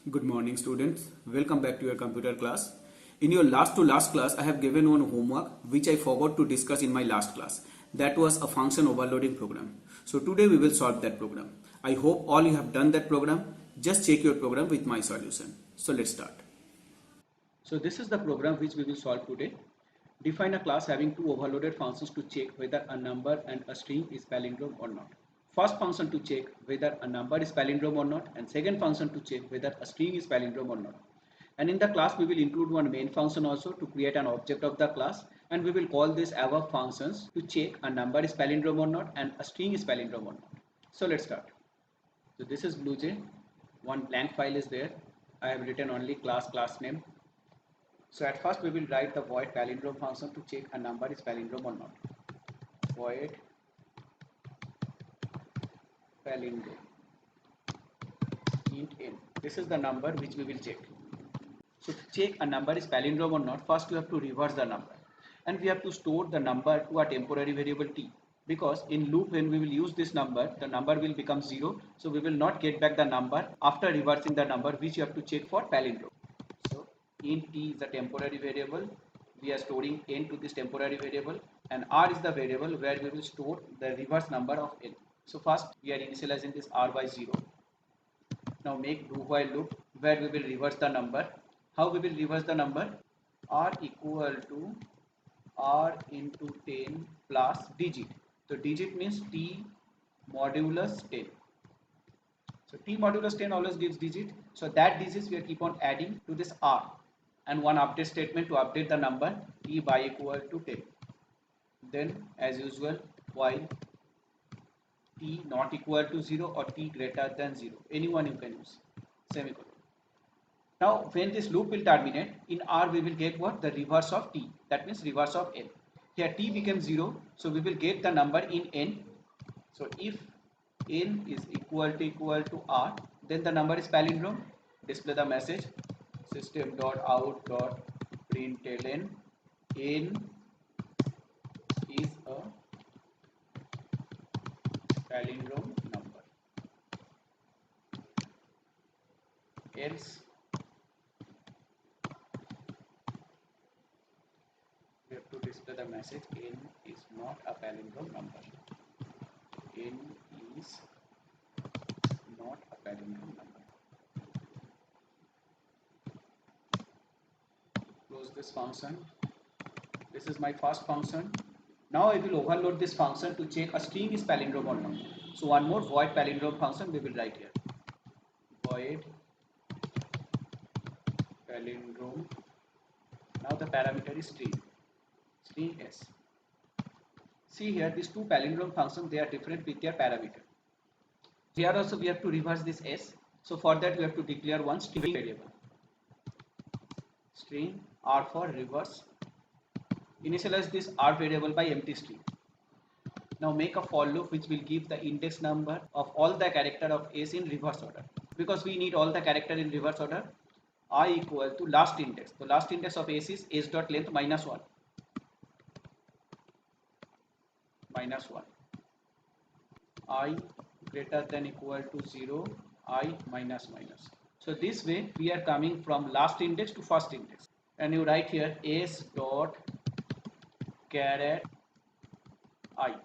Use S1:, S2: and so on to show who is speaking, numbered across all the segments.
S1: Good morning students. Welcome back to your computer class. In your last to last class, I have given one homework which I forgot to discuss in my last class. That was a function overloading program. So today we will solve that program. I hope all you have done that program. Just check your program with my solution. So let's start. So this is the program which we will solve today. Define a class having two overloaded functions to check whether a number and a string is palindrome or not. First function to check whether a number is palindrome or not, and second function to check whether a string is palindrome or not. And in the class we will include one main function also to create an object of the class, and we will call this above functions to check a number is palindrome or not and a string is palindrome or not. So let's start. So this is BlueJ. One blank file is there. I have written only class name. So at first we will write the void palindrome function to check a number is palindrome or not. Void palindrome int n. This is the number which we will check. So to check a number is palindrome or not, first we have to reverse the number, and we have to store the number to a temporary variable t, because in loop when we will use this number, the number will become 0, so we will not get back the number after reversing the number which you have to check for palindrome. So int t is the temporary variable, we are storing n to this temporary variable, and r is the variable where we will store the reverse number of n. So first we are initializing this r by 0. Now make do while loop where we will reverse the number. How we will reverse the number? R equal to r into 10 plus digit. So digit means t modulus 10. So t modulus 10 always gives digit. So that digits we are keep on adding to this r, and one update statement to update the number t by equal to 10. Then as usual while t not equal to 0 or t greater than 0, anyone you can use, semicolon. Now when this loop will terminate, in R we will get what? The reverse of t, that means reverse of n. Here t becomes 0, so we will get the number in n. So if n is equal to R, then the number is palindrome. Display the message system.out.println n is a palindrome number, else we have to display the message n is not a palindrome number. N is not a palindrome number. Close this function. This is my first function. Now I will overload this function to check a string is palindrome or not. So one more void palindrome function we will write here. Void palindrome. Now the parameter is string. String s. See here, these two palindrome functions, they are different with their parameter. Here also we have to reverse this s. So for that we have to declare one string variable. String r for reverse. Initialize this r variable by empty string. Now make a for loop which will give the index number of all the character of s in reverse order. Because we need all the character in reverse order, I equal to last index. So last index of s is s dot length minus 1. Minus 1. I greater than equal to 0, I minus minus. So this way we are coming from last index to first index. And you write here s dot caret I.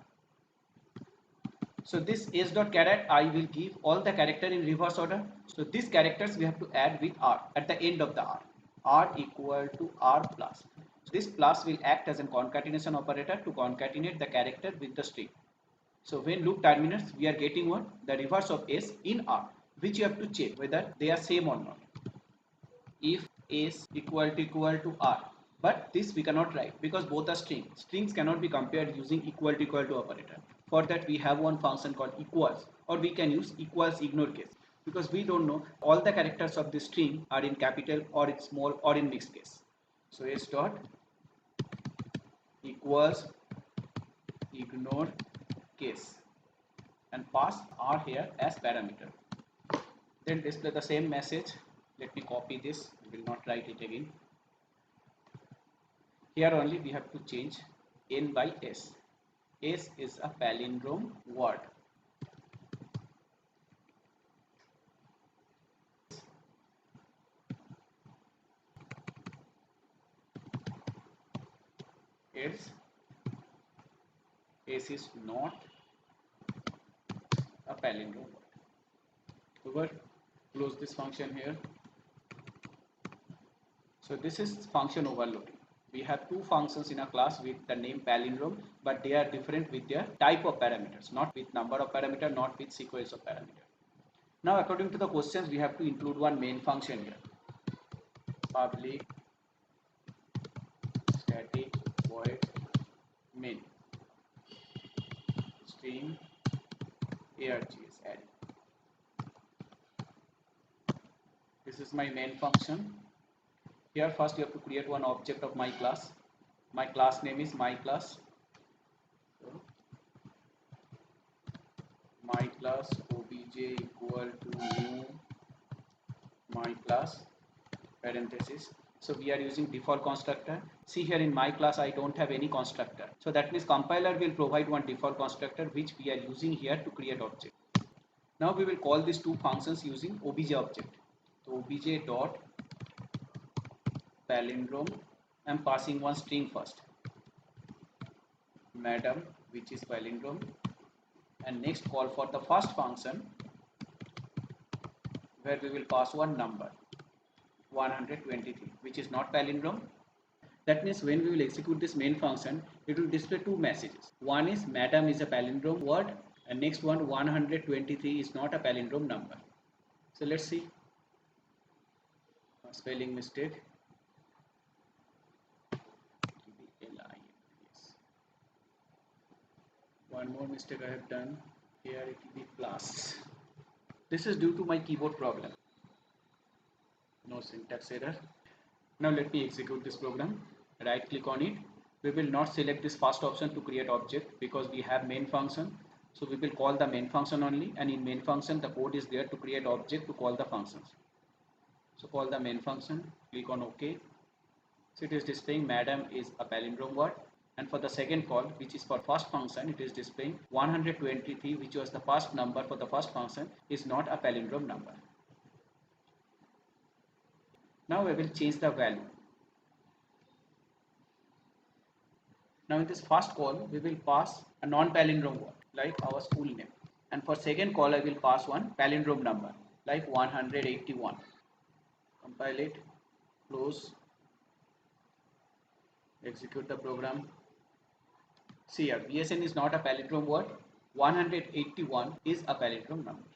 S1: So this s dot caret I will give all the character in reverse order. So these characters we have to add with r at the end of the r. R equal to r plus. So this plus will act as a concatenation operator to concatenate the character with the string. So when loop terminates, we are getting what? The reverse of s in r, which you have to check whether they are same or not. If s equal to r, but this we cannot write because both are strings. Strings cannot be compared using equal to operator. For that we have one function called equals, or we can use equals ignore case, because we don't know all the characters of the string are in capital or in small or in mixed case. So s dot equals ignore case and pass r here as parameter. Then display the same message. Let me copy this, we will not write it again. Here only we have to change n by s. S is a palindrome word. else S is not a palindrome word. Over, close this function here. So this is function overloading. We have two functions in a class with the name palindrome, but they are different with their type of parameters, not with number of parameter, not with sequence of parameter. Now according to the questions, we have to include one main function here. Public static void main string args array. This is my main function. Here first you have to create one object of my class. My class name is my class. So, my class obj equal to new my class parenthesis. So we are using default constructor. See here in my class I don't have any constructor. So that means compiler will provide one default constructor which we are using here to create object. Now we will call these two functions using obj object. So obj dot palindrome. I am passing one string first, madam, which is palindrome, and next call for the first function where we will pass one number 123, which is not palindrome. That means when we will execute this main function, it will display two messages. One is madam is a palindrome word, and next one 123 is not a palindrome number. So let's see. Spelling mistake. One more mistake I have done. Here it will be plus. This is due to my keyboard problem. No syntax error. Now let me execute this program. Right click on it. We will not select this first option to create object because we have main function. So we will call the main function only, and in main function the code is there to create object to call the functions. So call the main function, click on OK. So it is displaying madam is a palindrome word. And for the second call, which is for first function, it is displaying 123, which was the first number for the first function, is not a palindrome number. Now we will change the value. Now in this first call, we will pass a non-palindrome word like our school name. And for second call, I will pass one palindrome number like 181. Compile it, close, execute the program. See here, BSN is not a palindrome word. 181 is a palindrome number.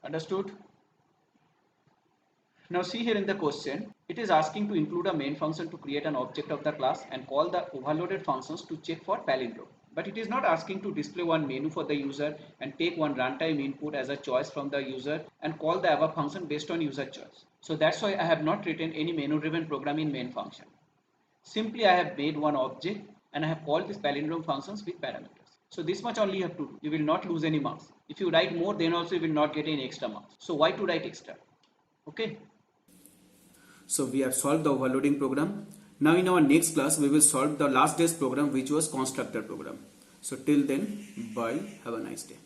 S1: Understood? Now see here in the question, it is asking to include a main function to create an object of the class and call the overloaded functions to check for palindrome. But it is not asking to display one menu for the user and take one runtime input as a choice from the user and call the above function based on user choice. So that's why I have not written any menu driven program in main function. Simply I have made one object and I have called these palindrome functions with parameters. So this much only you have to do. You will not lose any marks. If you write more, then also you will not get any extra marks. So why to write extra? Okay. So we have solved the overloading program. Now in our next class, we will solve the last day's program, which was constructor program. So till then, bye. Have a nice day.